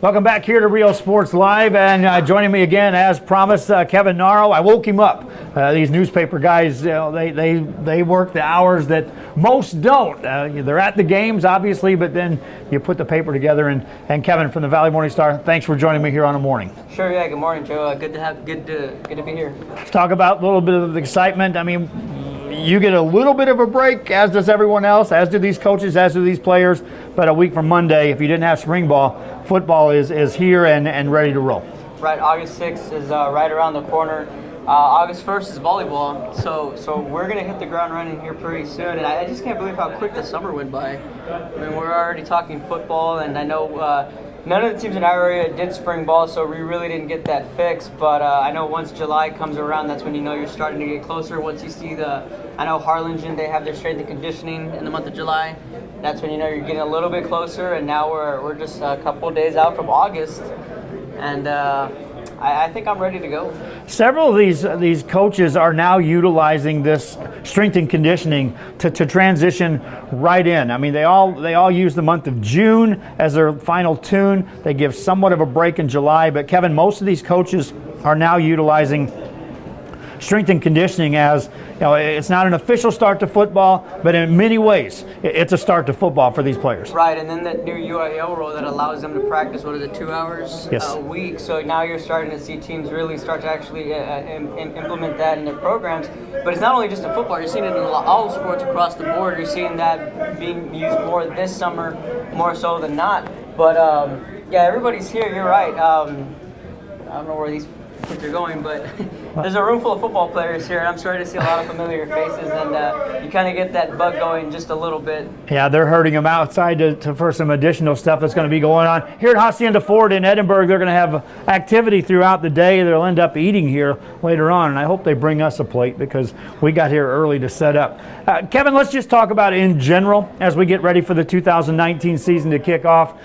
Welcome back here to Real Sports Live, and joining me again, as promised, Kevin Narro. I woke him up. These newspaper guys, they work the hours that most don't. They're at the games, obviously, but then you put the paper together. And Kevin from the Valley Morning Star, thanks for joining me here on the morning. Sure, yeah. Good morning, Joe. Good to be here. Let's talk about a little bit of the excitement. I mean, you get a little bit of a break, as does everyone else, as do these coaches, as do these players. But a week from Monday, if you didn't have spring ball, football is here and ready to roll. Right, August 6th is right around the corner. August 1st is volleyball, so we're going to hit the ground running here pretty soon. And I just can't believe how quick the summer went by. I mean, we're already talking football, and I know none of the teams in our area did spring ball, so we really didn't get that fixed. But I know once July comes around, that's when you know you're starting to get closer. Once you see I know Harlingen, they have their strength and conditioning in the month of July. That's when you know you're getting a little bit closer, and now we're just a couple of days out from August, and I think I'm ready to go. Several of these coaches are now utilizing this strength and conditioning to transition right in. I mean, they all use the month of June as their final tune. They give somewhat of a break in July, but Kevin, most of these coaches are now utilizing strength and conditioning as, it's not an official start to football, but in many ways, it's a start to football for these players. Right, and then that new UIL rule that allows them to practice, 2 hours a week. So now you're starting to see teams really start to actually implement that in their programs. But it's not only just in football, you're seeing it in all sports across the board. You're seeing that being used more this summer, more so than not. But yeah, everybody's here, you're right. I don't know where these kids are going, but there's a room full of football players here, and I'm starting to see a lot of familiar faces, and you kind of get that bug going just a little bit. Yeah, they're herding them outside for some additional stuff that's going to be going on. Here at Hacienda Ford in Edinburgh, they're going to have activity throughout the day. They'll end up eating here later on, and I hope they bring us a plate because we got here early to set up. Kevin, let's just talk about it in general as we get ready for the 2019 season to kick off.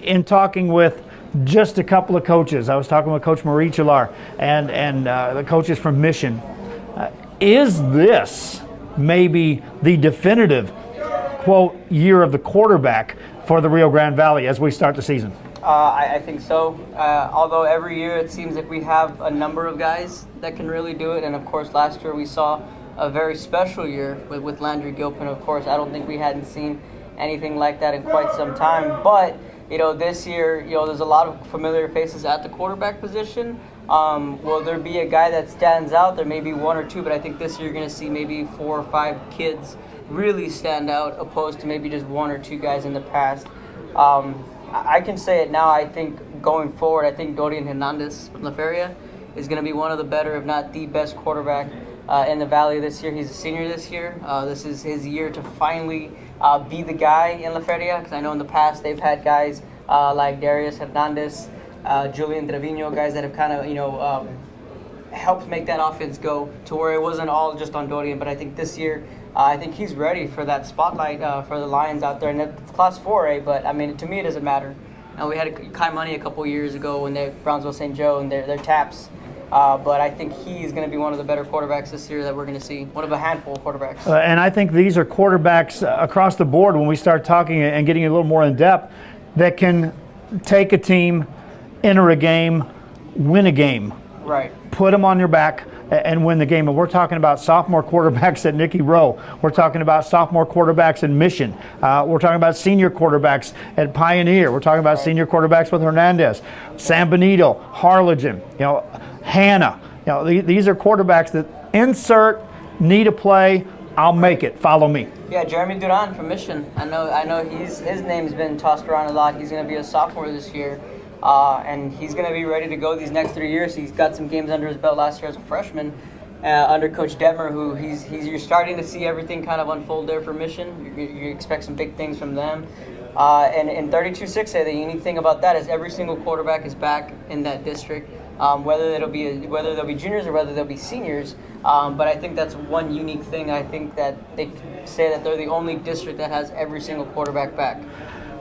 In talking with just a couple of coaches. I was talking with Coach Marie Chilar and the coaches from Mission. Is this maybe the definitive, quote, year of the quarterback for the Rio Grande Valley as we start the season? I think so. Although every year it seems like we have a number of guys that can really do it. And, of course, last year we saw a very special year with Landry Gilpin. Of course, I don't think we hadn't seen anything like that in quite some time. But this year, there's a lot of familiar faces at the quarterback position. Will there be a guy that stands out? There may be one or two, but I think this year you're going to see maybe 4 or 5 kids really stand out, opposed to maybe just 1 or 2 guys in the past. I can say it now. I think going forward, I think Dorian Hernandez from La Feria is going to be one of the better, if not the best quarterback in the Valley this year. He's a senior this year. This is his year to finally be the guy in La Feria, because I know in the past they've had guys like Darius Hernandez, Julian Trevino, guys that have kind of, helped make that offense go to where it wasn't all just on Dorian. But I think this year, I think he's ready for that spotlight for the Lions out there. And it's Class 4A, but, I mean, to me it doesn't matter. We had Kai Money a couple years ago when they're Brownsville St. Joe and their taps. But I think he's going to be one of the better quarterbacks this year that we're going to see, one of a handful of quarterbacks. And I think these are quarterbacks across the board when we start talking and getting a little more in depth that can take a team, enter a game, win a game. Right. Put them on your back and win the game. And we're talking about sophomore quarterbacks at Nicky Rowe. We're talking about sophomore quarterbacks in Mission. We're talking about senior quarterbacks at Pioneer. We're talking about senior quarterbacks with Hernandez, San Benito, Harlingen, Hannah. These are quarterbacks that insert, need a play, I'll make it, follow me. Yeah, Jeremy Duran from Mission. I know his name's been tossed around a lot. He's going to be a sophomore this year. And he's going to be ready to go these next 3 years. He's got some games under his belt last year as a freshman under Coach Detmer, who you're starting to see everything kind of unfold there for Mission. You expect some big things from them. And in 32-6A, the unique thing about that is every single quarterback is back in that district, whether they'll be juniors or whether they'll be seniors. But I think that's one unique thing. I think that they say that they're the only district that has every single quarterback back.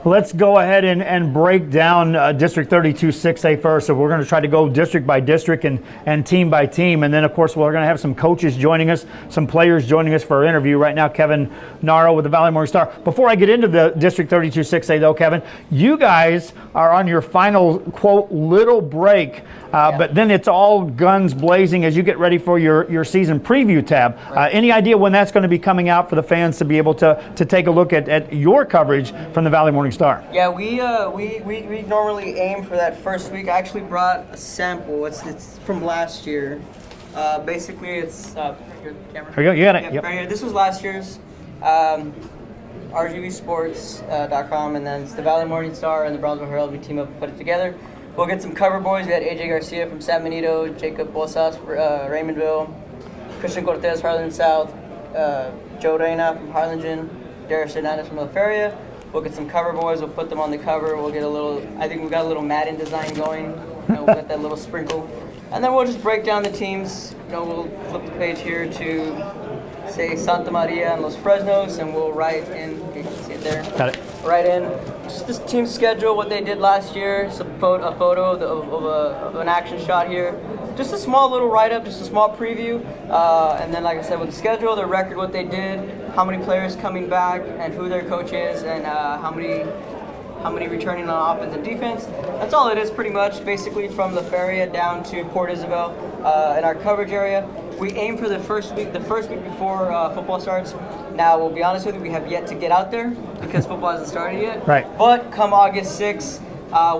Let's go ahead and break down District 32 6A first. So we're going to try to go district by district and team by team. And then, of course, we're going to have some coaches joining us, some players joining us for our interview. Right now, Kevin Narro with the Valley Morning Star. Before I get into the District 32 6A, though, Kevin, you guys are on your final, quote, little break. But then it's all guns blazing as you get ready for your season preview tab. Right. Any idea when that's going to be coming out for the fans to be able to take a look at your coverage from the Valley Morning Star? Yeah, we normally aim for that first week. I actually brought a sample. It's from last year. Basically, it's here, camera. There you go. You got it. Yep. Right here. This was last year's. RGVsports.com, and then it's the Valley Morning Star and the Brownsville Herald. We team up and put it together. We'll get some cover boys. We had AJ Garcia from San Benito, Jacob Bosas, Raymondville, Christian Cortez, Harlan South, Joe Reyna from Harlingen, Darius Hernandez from La Feria. We'll get some cover boys. We'll put them on the cover. We'll get a little. I think we got a little Madden design going. We'll get that little sprinkle, and then we'll just break down the teams. We'll flip the page here to say Santa Maria and Los Fresnos, and we'll write in. You can see it there. Got it. Write in just this team schedule, what they did last year, a photo of an action shot here. Just a small little write-up, just a small preview, and then, like I said, with the schedule, the record, what they did, how many players coming back, and who their coach is, and how many returning on offense and defense. That's all it is, pretty much. Basically, from La Feria down to Port Isabel, in our coverage area. We aim for the first week before football starts. Now, we'll be honest with you, we have yet to get out there because football hasn't started yet. Right. But come August 6th,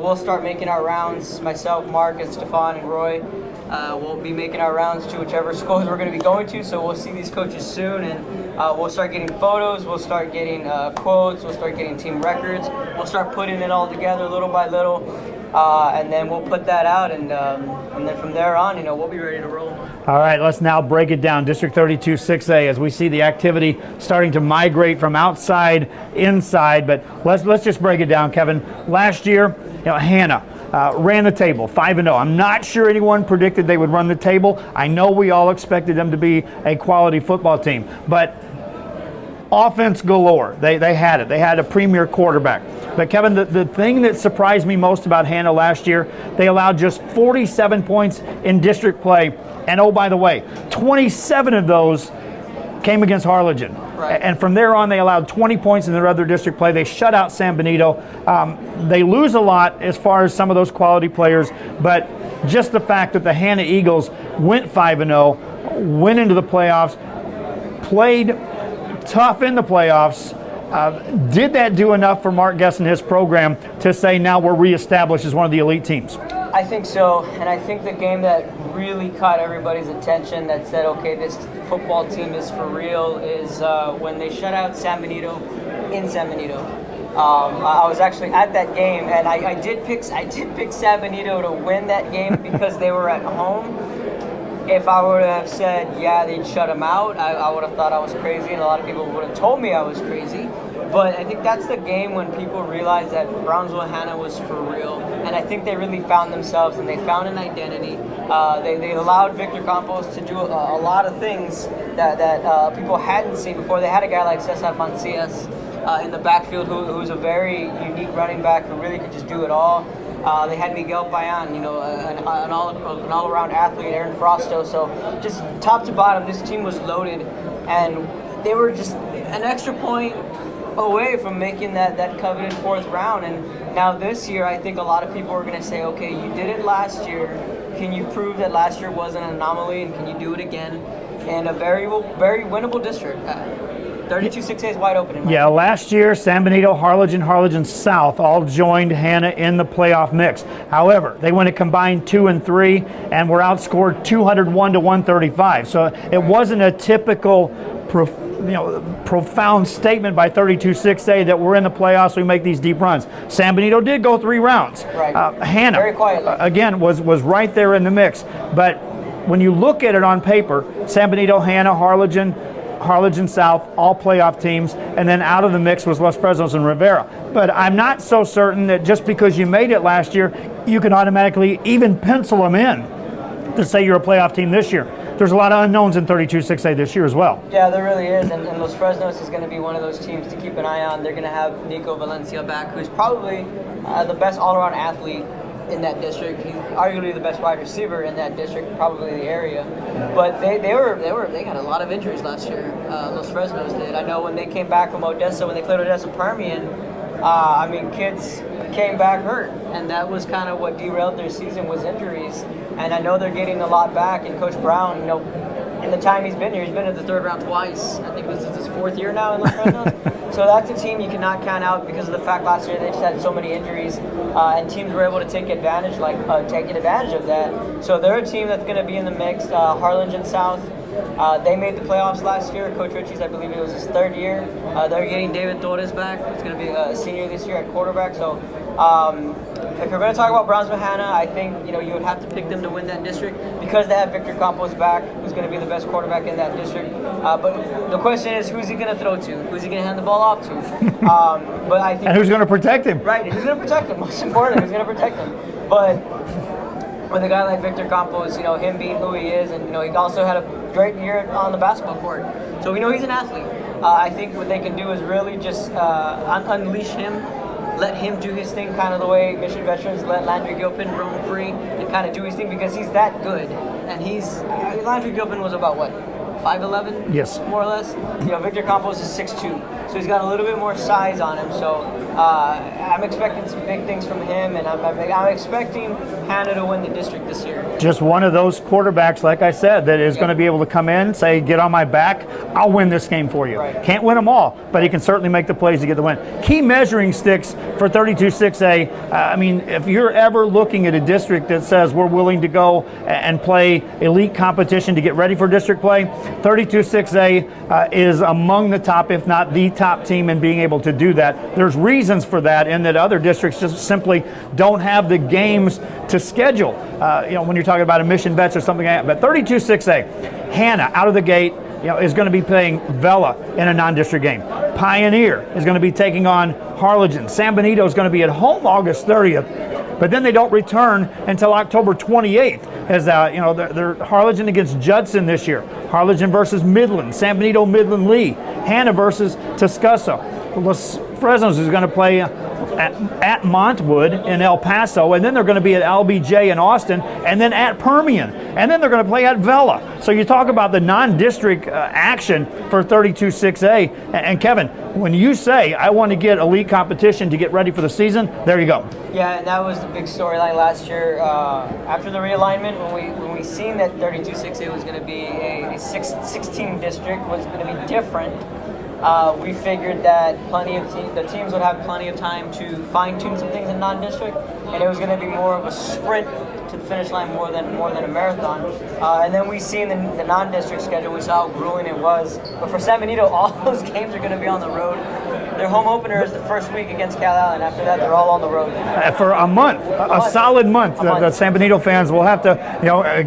we'll start making our rounds. Myself, Mark, and Stefan, and Roy. We'll be making our rounds to whichever schools we're going to be going to, so we'll see these coaches soon, and we'll start getting photos, we'll start getting quotes, we'll start getting team records, we'll start putting it all together little by little, and then we'll put that out, and then from there on, we'll be ready to roll. All right, let's now break it down. District 32 6A, as we see the activity starting to migrate from outside inside, but let's just break it down, Kevin. Last year, Hannah ran the table, 5-0. I'm not sure anyone predicted they would run the table. I know we all expected them to be a quality football team, but offense galore. They had it. They had a premier quarterback. But Kevin, the thing that surprised me most about Hannah last year, they allowed just 47 points in district play. And oh, by the way, 27 of those came against Harlingen. Right. And from there on, they allowed 20 points in their other district play. They shut out San Benito. They lose a lot as far as some of those quality players, but just the fact that the Hannah Eagles went 5-0, went into the playoffs, played tough in the playoffs. Did that do enough for Mark Guess and his program to say now we're reestablished as one of the elite teams? I think so, and I think the game that really caught everybody's attention that said, okay, this football team is for real, is when they shut out San Benito in San Benito. I was actually at that game, and I did pick San Benito to win that game because they were at home. If I would have said, yeah, they'd shut them out, I would have thought I was crazy, and a lot of people would have told me I was crazy. But I think that's the game when people realized that Brownsville Hannah was for real. And I think they really found themselves, and they found an identity. They allowed Victor Campos to do a lot of things that people hadn't seen before. They had a guy like Cesar Mancias in the backfield who's a very unique running back who really could just do it all. They had Miguel Payan, an all-around athlete, Aaron Frosto. So just top to bottom, this team was loaded, and they were just an extra point away from making that coveted fourth round. And now this year, I think a lot of people are going to say, okay, you did it last year. Can you prove that last year was an anomaly, and can you do it again in a very, very winnable district? 32-6A is wide open. Yeah, last year, San Benito, Harlingen South all joined Hannah in the playoff mix. However, they went a combined 2-3 and were outscored 201-135. So it wasn't a typical profound statement by 32-6A that we're in the playoffs, we make these deep runs. San Benito did go 3 rounds. Right. Hannah, very quietly, again, was right there in the mix. But when you look at it on paper, San Benito, Hannah, Harlingen South, all playoff teams, and then out of the mix was Los Fresnos and Rivera. But I'm not so certain that just because you made it last year, you can automatically even pencil them in to say you're a playoff team this year. there's a lot of unknowns in 32-6A this year as well. Yeah, there really is, and Los Fresnos is going to be one of those teams to keep an eye on. They're going to have Nico Valencia back, who's probably the best all-around athlete in that district. He's arguably the best wide receiver in that district, probably the area. But they got a lot of injuries last year. Los Fresnos did. I know when they came back from Odessa, when they played Odessa Permian, kids came back hurt, and that was kind of what derailed their season, was injuries. And I know they're getting a lot back. And Coach Brown, in the time he's been here, he's been in the third round twice. I think this is his fourth year now in Los Fresnos. So that's a team you cannot count out because of the fact last year they just had so many injuries, and teams were able to take advantage of that. So they're a team that's going to be in the mix. Harlingen South. They made the playoffs last year. Coach Ritchie's, I believe it was his third year. They're getting David Torres back. He's going to be a senior this year at quarterback. So if you're going to talk about Browns-Mahana, I think you would have to pick them to win that district because they have Victor Campos back, who's going to be the best quarterback in that district. But the question is, who's he going to throw to? Who's he going to hand the ball off to? But I think, and who's going to protect him? Right, who's going to protect him? Most important, who's going to protect him? But with a guy like Victor Campos, him being who he is, and he also had a great year on the basketball court, so we know he's an athlete. I think what they can do is really just unleash him, let him do his thing, kind of the way Mission Veterans let Landry Gilpin roam free and kind of do his thing, because he's that good. And Landry Gilpin was about what, 5'11"? Yes. More or less. Victor Campos is 6'2", so he's got a little bit more size on him. So I'm expecting some big things from him, and I'm expecting Hannah to win the district this year. Just one of those quarterbacks, like I said, that is going to be able to come in, say, get on my back, I'll win this game for you. Right. Can't win them all, but he can certainly make the plays to get the win. Key measuring sticks for 32-6A, if you're ever looking at a district that says we're willing to go and play elite competition to get ready for district play, 32-6A is among the top, if not the top team in being able to do that. There's reasons for that, in that other districts just simply don't have the games to schedule. When you're talking about a Mission Vets or something like that. But 32-6A, Hannah out of the gate, is going to be playing Vela in a non-district game. Pioneer is going to be taking on Harlingen. San Benito is going to be at home August 30th. But then they don't return until October 28th, as they're Harlingen against Judson this year. Harlingen versus Midland, San Benito, Midland, Lee. Hannah versus Tuscaloosa. Los Fresnos is going to play at Montwood in El Paso, and then they're going to be at LBJ in Austin, and then at Permian, and then they're going to play at Vela. So you talk about the non-district action for 32-6A. And Kevin, when you say I want to get elite competition to get ready for the season, there you go. Yeah, and that was the big storyline last year. After the realignment, when we seen that 32-6A was going to be a 16 district, was going to be different. We figured that the teams would have plenty of time to fine-tune some things in non-district, and it was going to be more of a sprint to the finish line more than a marathon. And then we seen the non-district schedule. We saw how grueling it was. But for San Benito, all those games are going to be on the road. Their home opener is the first week against Cal Allen. After that, they're all on the road. For a month, a solid month. The San Benito fans will have to,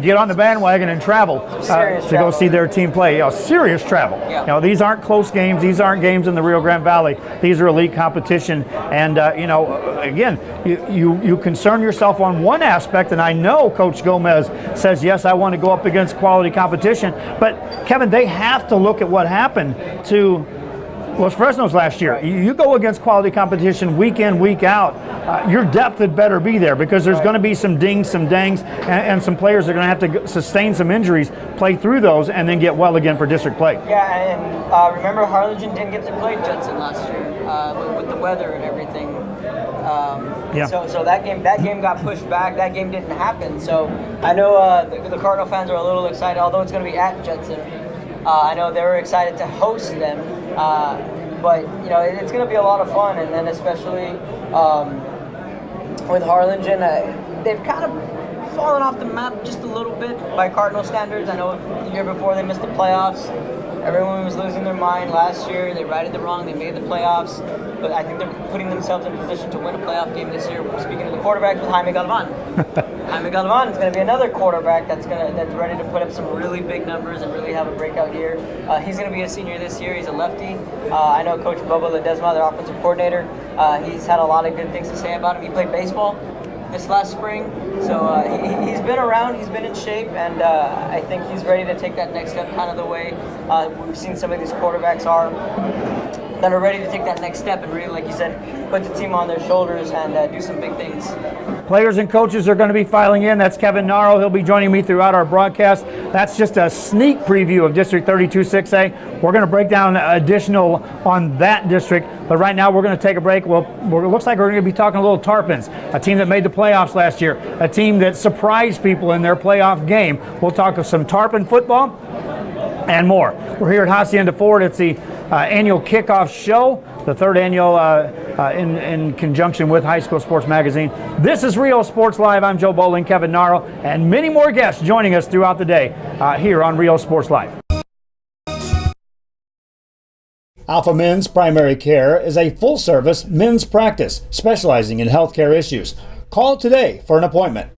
get on the bandwagon and travel to go see their team play. Serious travel. Yeah. These aren't close games. These aren't games in the Rio Grande Valley. These are elite competition. And again, you concern yourself on one aspect, and I know Coach Gomez says, yes, I want to go up against quality competition. But Kevin, they have to look at what happened to Los Fresnos last year. Right. You go against quality competition week in, week out, your depth had better be there, because there's going to be some dings, some dangs, and some players are going to have to sustain some injuries, play through those, and then get well again for district play. Yeah, and remember Harlingen didn't get to play Judson last year with the weather and everything. So that game got pushed back. That game didn't happen. So I know the Cardinal fans are a little excited, although it's going to be at Judson. I know they were excited to host them, but it's going to be a lot of fun. And then especially with Harlingen, they've kind of fallen off the map just a little bit by Cardinal standards. I know the year before they missed the playoffs. Everyone was losing their mind last year. They righted the wrong. They made the playoffs. But I think they're putting themselves in position to win a playoff game this year. Speaking of the quarterback, with Jaime Galvan. Jaime Galvan is going to be another quarterback that's ready to put up some really big numbers and really have a breakout year. He's going to be a senior this year. He's a lefty. I know Coach Bubba Ledesma, their offensive coordinator. He's had a lot of good things to say about him. He played baseball. this last spring. So he's been around, he's been in shape, and I think he's ready to take that next step, kind of the way we've seen some of these quarterbacks that are ready to take that next step and really, like you said, put the team on their shoulders and do some big things. Players and coaches are going to be filing in. That's Kevin Narro. He'll be joining me throughout our broadcast. That's just a sneak preview of District 32 6A. We're going to break down additional on that district, but right now we're going to take a break. Well, it looks like we're going to be talking a little Tarpons, a team that made the playoffs last year, a team that surprised people in their playoff game. We'll talk of some Tarpon football and more. We're here at Hacienda Ford. It's the annual kickoff show, the third annual in conjunction with High School Sports Magazine. This is Rio Sports Live. I'm Joe Bowling, Kevin Narro, and many more guests joining us throughout the day here on Rio Sports Live. Alpha Men's Primary Care is a full-service men's practice specializing in healthcare issues. Call today for an appointment.